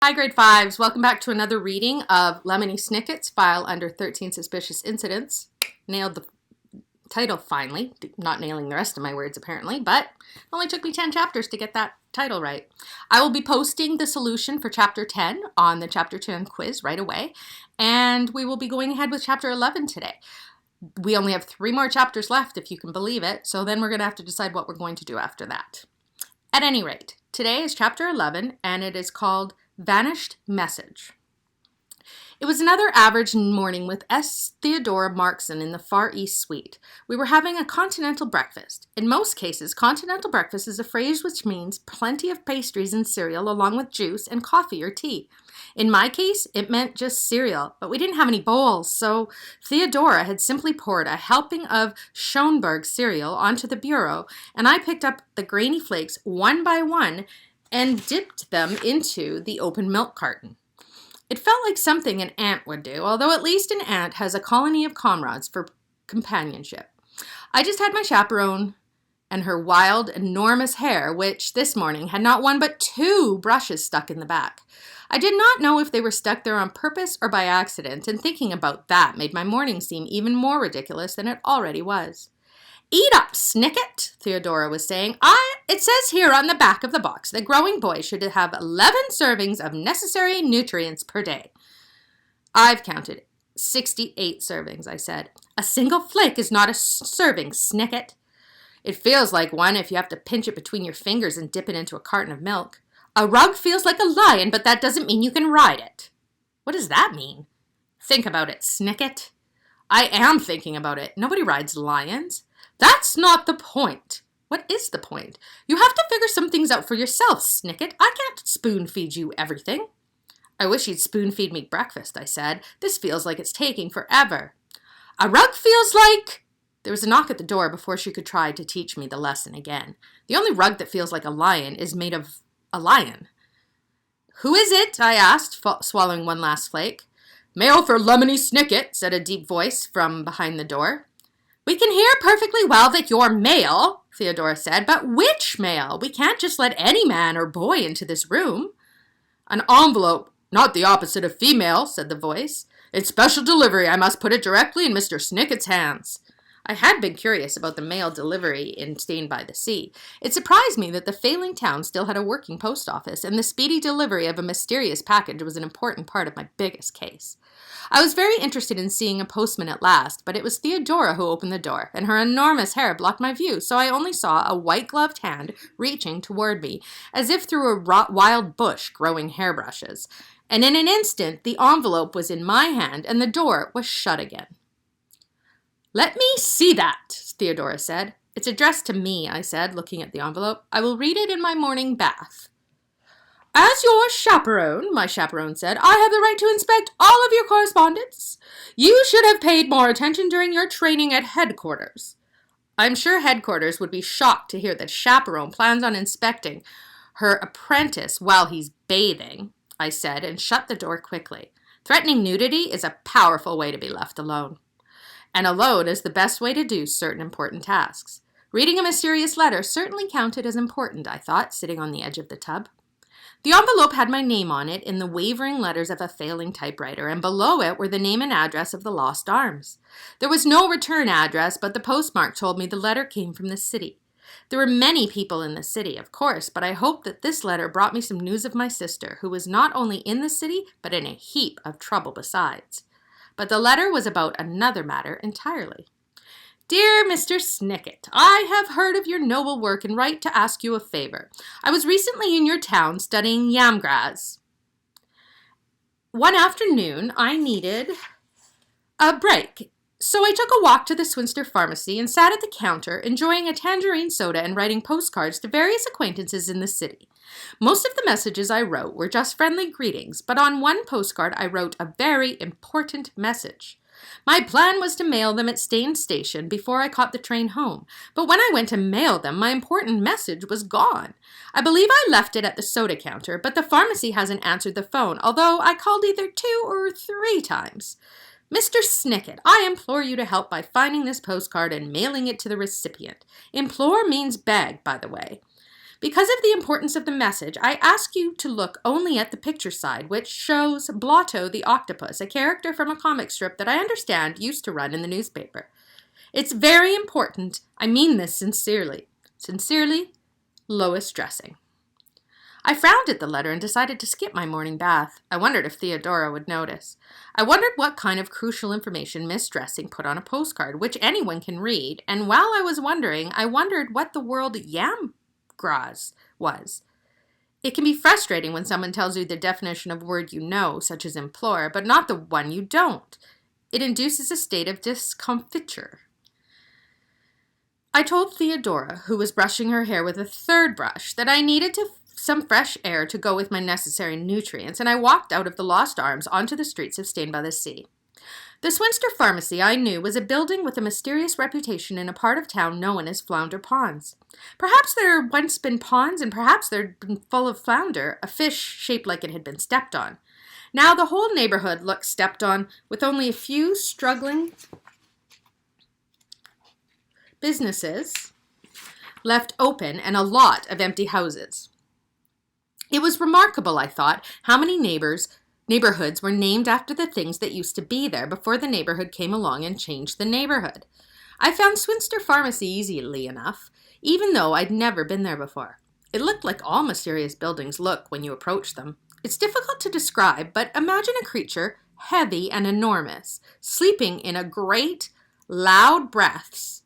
Hi, grade fives. Welcome back to another reading of Lemony Snicket's File Under 13 Suspicious Incidents. Nailed the title finally. Not nailing the rest of my words apparently, but it only took me 10 chapters to get that title right. I will be posting the solution for chapter 10 on the chapter 10 quiz right away, and we will be going ahead with chapter 11 today. We only have 3 more chapters left, if you can believe it, so then we're going to have to decide what we're going to do after that. At any rate, today is chapter 11, and it is called Vanished Message. It was another average morning with S. Theodora Markson in the Far East Suite. We were having a continental breakfast. In most cases, continental breakfast is a phrase which means plenty of pastries and cereal along with juice and coffee or tea. In my case, it meant just cereal, but we didn't have any bowls, so Theodora had simply poured a helping of Schoenberg cereal onto the bureau, and I picked up the grainy flakes one by one and dipped them into the open milk carton. It felt like something an ant would do, although at least an ant has a colony of comrades for companionship. I just had my chaperone and her wild, enormous hair, which this morning had not one but 2 brushes stuck in the back. I did not know if they were stuck there on purpose or by accident, and thinking about that made my morning seem even more ridiculous than it already was. "Eat up, Snicket," Theodora was saying. It says here on the back of the box that growing boys should have 11 servings of necessary nutrients per day. I've counted 68 servings, I said. "A single flake is not a serving, Snicket." "It feels like one if you have to pinch it between your fingers and dip it into a carton of milk. A rug feels like a lion, but that doesn't mean you can ride it." "What does that mean?" "Think about it, Snicket." "I am thinking about it. Nobody rides lions." "That's not the point." "What is the point?" "You have to figure some things out for yourself, Snicket. I can't spoon-feed you everything." "I wish you'd spoon-feed me breakfast," I said. "This feels like it's taking forever." "A rug feels like—" There was a knock at the door before she could try to teach me the lesson again. "The only rug that feels like a lion is made of a lion." "Who is it?" I asked, swallowing one last flake. "Mail for Lemony Snicket," said a deep voice from behind the door. "We can hear perfectly well that you're male," Theodora said, "but which male? We can't just let any man or boy into this room." "An envelope, not the opposite of female," said the voice. "It's special delivery. I must put it directly in Mr. Snicket's hands." I had been curious about the mail delivery in Stained by the Sea. It surprised me that the failing town still had a working post office, and the speedy delivery of a mysterious package was an important part of my biggest case. I was very interested in seeing a postman at last, but it was Theodora who opened the door, and her enormous hair blocked my view, so I only saw a white-gloved hand reaching toward me, as if through a wild bush growing hairbrushes. And in an instant, the envelope was in my hand, and the door was shut again. "Let me see that," Theodora said. "It's addressed to me," I said, looking at the envelope. "I will read it in my morning bath." "As your chaperone," my chaperone said, "I have the right to inspect all of your correspondence. You should have paid more attention during your training at headquarters." I'm sure headquarters would be shocked to hear that chaperone plans on inspecting her apprentice while he's bathing, I said, and shut the door quickly. Threatening nudity is a powerful way to be left alone. And alone is the best way to do certain important tasks. Reading a mysterious letter certainly counted as important, I thought, sitting on the edge of the tub. The envelope had my name on it in the wavering letters of a failing typewriter, and below it were the name and address of the lost arms. There was no return address, but the postmark told me the letter came from the city. There were many people in the city, of course, but I hoped that this letter brought me some news of my sister, who was not only in the city, but in a heap of trouble besides. But the letter was about another matter entirely. "Dear Mr. Snicket, I have heard of your noble work and write to ask you a favor. I was recently in your town studying yamgras. One afternoon, I needed a break, so I took a walk to the Swinster Pharmacy and sat at the counter, enjoying a tangerine soda and writing postcards to various acquaintances in the city. Most of the messages I wrote were just friendly greetings, but on one postcard I wrote a very important message. My plan was to mail them at Staines Station before I caught the train home, but when I went to mail them, my important message was gone. I believe I left it at the soda counter, but the pharmacy hasn't answered the phone, although I called either 2 or 3 times. Mr. Snicket, I implore you to help by finding this postcard and mailing it to the recipient. Implore means beg, by the way. Because of the importance of the message, I ask you to look only at the picture side, which shows Blotto the octopus, a character from a comic strip that I understand used to run in the newspaper. It's very important. I mean this sincerely. Sincerely, Lois Dressing. I frowned at the letter and decided to skip my morning bath. I wondered if Theodora would notice. I wondered what kind of crucial information Miss Dressing put on a postcard, which anyone can read, and while I was wondering, I wondered what the word yamgras was. It can be frustrating when someone tells you the definition of a word you know, such as implore, but not the one you don't. It induces a state of discomfiture. I told Theodora, who was brushing her hair with a third brush, that I needed some fresh air to go with my necessary nutrients, and I walked out of the Lost Arms onto the streets of Staine-by-the-Sea. The Swinster Pharmacy, I knew, was a building with a mysterious reputation in a part of town known as Flounder Ponds. Perhaps there had once been ponds, and perhaps they'd been full of flounder, a fish shaped like it had been stepped on. Now the whole neighborhood looked stepped on, with only a few struggling businesses left open and a lot of empty houses. It was remarkable, I thought, how many neighborhoods were named after the things that used to be there before the neighborhood came along and changed the neighborhood. I found Swinster Pharmacy easily enough, even though I'd never been there before. It looked like all mysterious buildings look when you approach them. It's difficult to describe, but imagine a creature, heavy and enormous, sleeping in a great, loud breaths,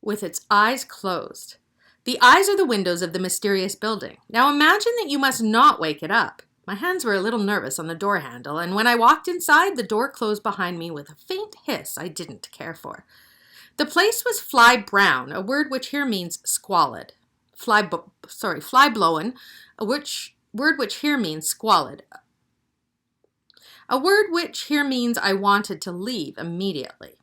with its eyes closed. The eyes are the windows of the mysterious building. Now imagine that you must not wake it up. My hands were a little nervous on the door handle, and when I walked inside, the door closed behind me with a faint hiss I didn't care for. The place was fly brown, a word which here means squalid. Fly blown, word which here means squalid. A word which here means I wanted to leave immediately.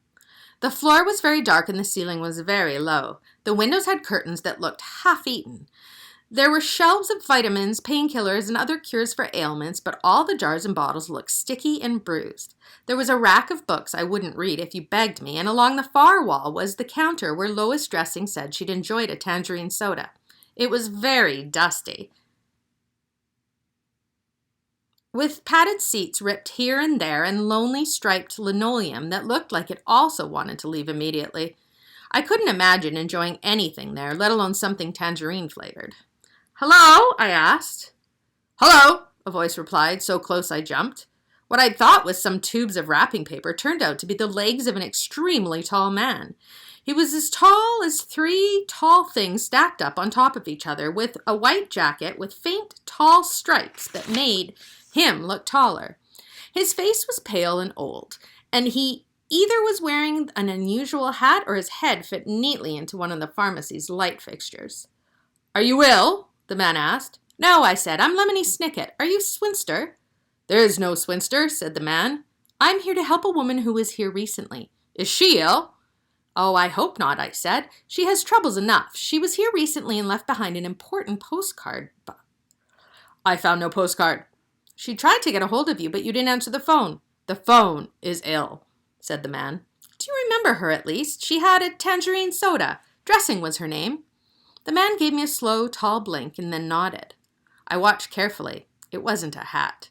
The floor was very dark and the ceiling was very low. The windows had curtains that looked half-eaten. There were shelves of vitamins, painkillers, and other cures for ailments, but all the jars and bottles looked sticky and bruised. There was a rack of books I wouldn't read if you begged me, and along the far wall was the counter where Lois Dressing said she'd enjoyed a tangerine soda. It was very dusty, with padded seats ripped here and there and lonely striped linoleum that looked like it also wanted to leave immediately. I couldn't imagine enjoying anything there, let alone something tangerine-flavored. "Hello?" I asked. "Hello," a voice replied, so close I jumped. What I'd thought was some tubes of wrapping paper turned out to be the legs of an extremely tall man. He was as tall as 3 tall things stacked up on top of each other, with a white jacket with faint, tall stripes that made him look taller. His face was pale and old, and he either was wearing an unusual hat or his head fit neatly into one of the pharmacy's light fixtures. "Are you ill?" the man asked. "No," I said. "I'm Lemony Snicket. Are you Swinster?" "There is no Swinster," said the man. "I'm here to help a woman who was here recently." "Is she ill?" "Oh, I hope not," I said. "She has troubles enough. She was here recently and left behind an important postcard." "I found no postcard." "She tried to get a hold of you, but you didn't answer the phone." "The phone is ill," said the man. "Do you remember her at least? She had a tangerine soda. Dressing was her name." The man gave me a slow, tall blink and then nodded. I watched carefully. It wasn't a hat.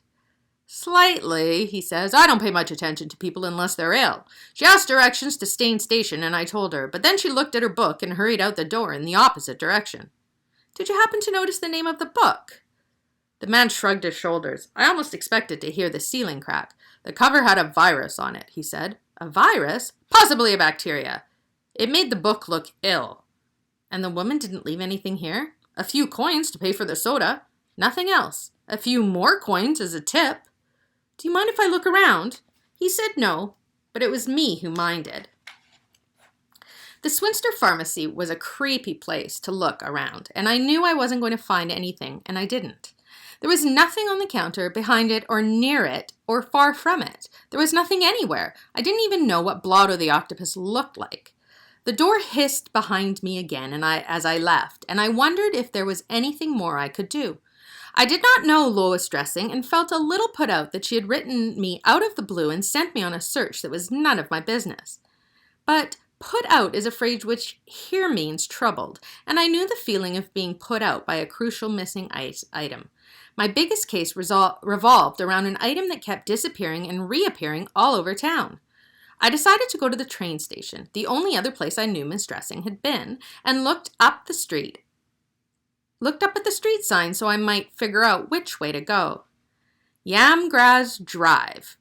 "Slightly," he says. "I don't pay much attention to people unless they're ill. She asked directions to Staine Station, and I told her, but then she looked at her book and hurried out the door in the opposite direction." "Did you happen to notice the name of the book?" The man shrugged his shoulders. I almost expected to hear the ceiling crack. "The cover had a virus on it," he said. "A virus?" "Possibly a bacteria. It made the book look ill." "And the woman didn't leave anything here?" "A few coins to pay for the soda. Nothing else. A few more coins as a tip." "Do you mind if I look around?" He said no, but it was me who minded. The Swinster Pharmacy was a creepy place to look around, and I knew I wasn't going to find anything, and I didn't. There was nothing on the counter, behind it, or near it, or far from it. There was nothing anywhere. I didn't even know what Blotto the octopus looked like. The door hissed behind me again as I left, and I wondered if there was anything more I could do. I did not know Lois Dressing and felt a little put out that she had written me out of the blue and sent me on a search that was none of my business. But Put out is a phrase which here means troubled, and I knew the feeling of being put out by a crucial missing item. My biggest case revolved around an item that kept disappearing and reappearing all over town. I decided to go to the train station, the only other place I knew Miss Dressing had been, and looked up at the street sign so I might figure out which way to go. Yamgrass Drive.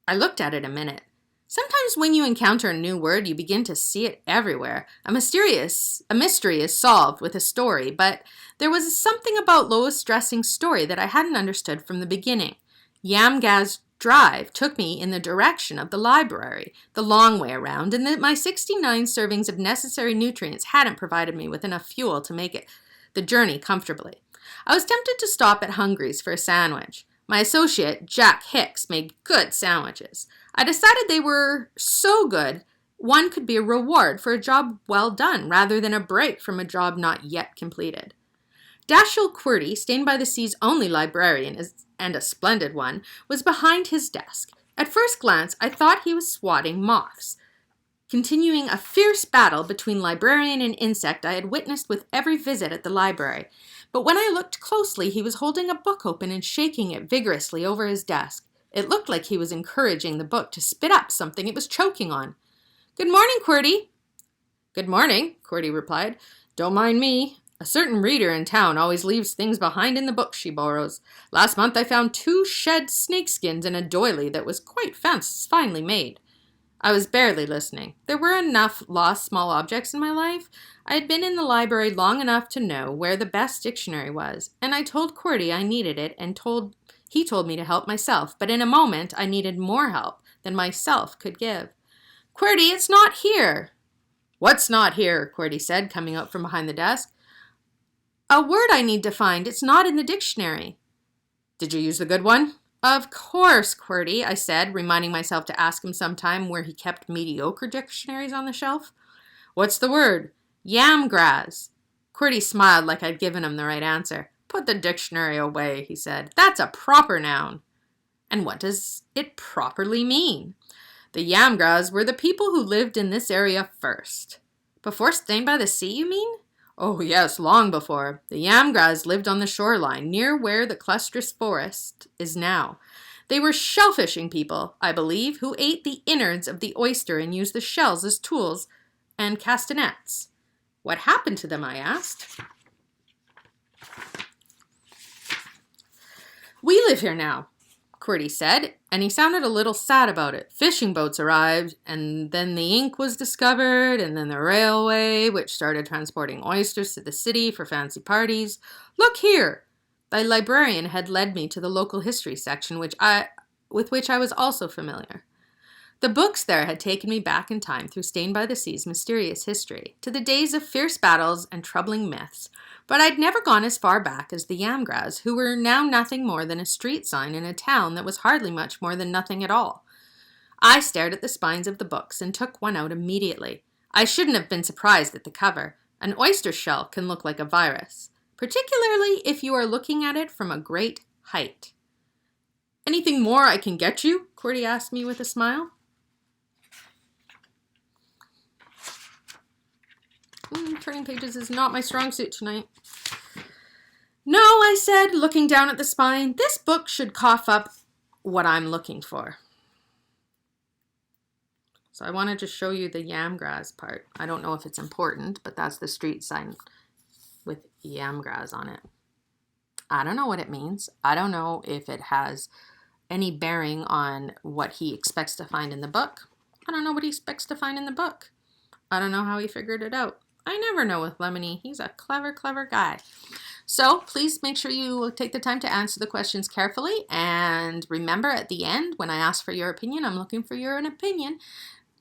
I looked at it a minute. Sometimes when you encounter a new word, you begin to see it everywhere. A mystery is solved with a story, but there was something about Lois Dressing's story that I hadn't understood from the beginning. Yamgrass Drive took me in the direction of the library, the long way around, and that my 69 servings of necessary nutrients hadn't provided me with enough fuel to make the journey comfortably. I was tempted to stop at Hungry's for a sandwich. My associate, Jack Hicks, made good sandwiches. I decided they were so good, one could be a reward for a job well done, rather than a break from a job not yet completed. Dashiell Quirty, Stained by the Sea's only librarian, and a splendid one, was behind his desk. At first glance, I thought he was swatting moths, continuing a fierce battle between librarian and insect I had witnessed with every visit at the library. But when I looked closely, he was holding a book open and shaking it vigorously over his desk. It looked like he was encouraging the book to spit up something it was choking on. "Good morning, Quirty." "Good morning," Quirty replied. "Don't mind me. A certain reader in town always leaves things behind in the books she borrows. Last month I found 2 shed snakeskins in a doily that was quite finely made." I was barely listening. There were enough lost small objects in my life. I had been in the library long enough to know where the best dictionary was, and I told Quirty I needed it, and he told me to help myself, but in a moment I needed more help than myself could give. "Quirty, it's not here." "What's not here?" Quirty said, coming out from behind the desk. "A word I need to find. It's not in the dictionary." "Did you use the good one?" "Of course, Quirty," I said, reminding myself to ask him sometime where he kept mediocre dictionaries on the shelf. "What's the word?" "Yamgrass." Quirty smiled like I'd given him the right answer. "Put the dictionary away," he said. "That's a proper noun." "And what does it properly mean?" "The Yamgrass were the people who lived in this area first." "Before Stained by the Sea, you mean?" "Oh, yes, long before. The Yamgrass lived on the shoreline, near where the clustrous forest is now. They were shellfishing people, I believe, who ate the innards of the oyster and used the shells as tools and castanets." "What happened to them?" I asked. "We live here now," Quirty said, and he sounded a little sad about it. "Fishing boats arrived, and then the ink was discovered, and then the railway, which started transporting oysters to the city for fancy parties. Look here!" The librarian had led me to the local history section, with which I was also familiar. The books there had taken me back in time through Stained by the Sea's mysterious history, to the days of fierce battles and troubling myths, but I'd never gone as far back as the Yamgrass, who were now nothing more than a street sign in a town that was hardly much more than nothing at all. I stared at the spines of the books and took one out immediately. I shouldn't have been surprised at the cover. An oyster shell can look like a virus, particularly if you are looking at it from a great height. "Anything more I can get you?" Quirty asked me with a smile. Turning pages is not my strong suit tonight. "No," I said, looking down at the spine. "This book should cough up what I'm looking for." So I wanted to show you the Yamgrass part. I don't know if it's important, but that's the street sign with Yamgrass on it. I don't know what it means. I don't know if it has any bearing on what he expects to find in the book. I don't know what he expects to find in the book. I don't know how he figured it out. I never know with Lemony. He's a clever, clever guy. So please make sure you take the time to answer the questions carefully. And remember, at the end, when I ask for your opinion, I'm looking for your opinion.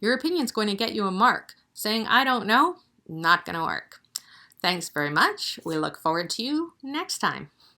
Your opinion's going to get you a mark. Saying, "I don't know," not going to work. Thanks very much. We look forward to you next time.